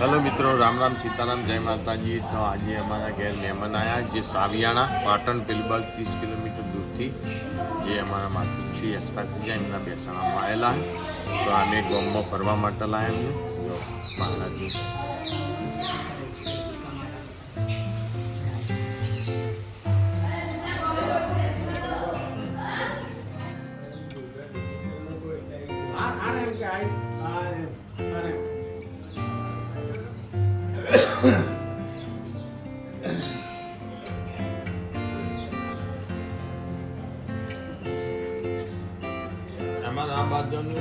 Hello મિત્રો, રામ રામ સીતારામ, જય માતાજી. તો આજે અમારા ઘેર મહેમાન આવ્યા જે સાવિયાણા પાટણ પિલબલ 30 કિલોમીટર દૂરથી જે અમારા માતુશ્રી એક્સપાયર થઈ ગયા એમના બેસાણામાં આવેલા. તો અમે ગામમાં ફરવા માટે લાવ્યા એમને જો મહારાજજી. અમારા આ બાજુનું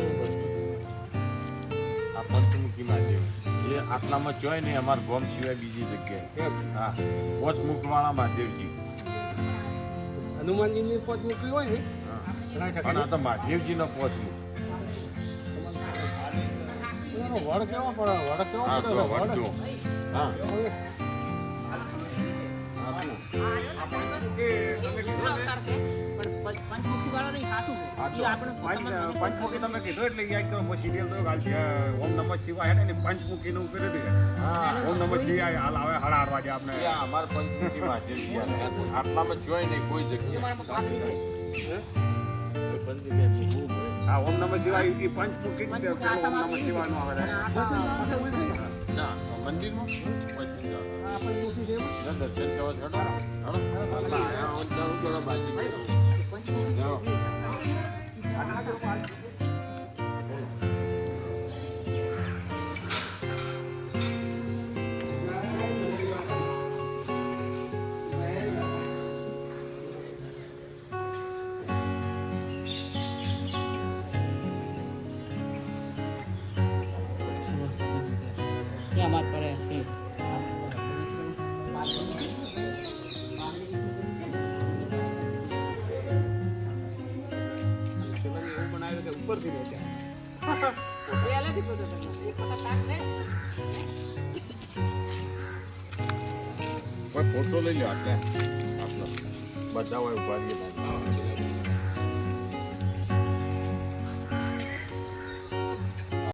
આ પંચમુખી મહાદેવ જે આટલામાં જોય ને અમારા ગોમ સિવાય બીજી જગ્યાએ. હા, પોચમુખવાળા મહાદેવજી. હનુમાનજીની પોચ મૂકવી હોય ને પણ આ તો મહાદેવજીનો પોચમુખ. વડ કેવો પડે હા જો વડ જો. હા પંચમુખી તમે કીધું એટલે યાદ કરો સિરિયલ તો ઓમ નમઃ શિવાય ને પંચમુખી નું કરી દીધું. ઓમ નમઃ શિવાય હાલ આવે 8:30 વાગે આપણે અમારા પંચમુખી મહાદેવજી આટલામાં જોય ને કોઈ જગ્યાએ. હા ઓમ નમઃ શિવાય એ પંચમુખી ઓમ નમઃ શિવાય નું આવે ના મંદિરમાં દર્શન કરવા અમાર કરે છે ઉપરથી ફોટો લઈ લો આટલા બધા હોય ઉભા રહીએ.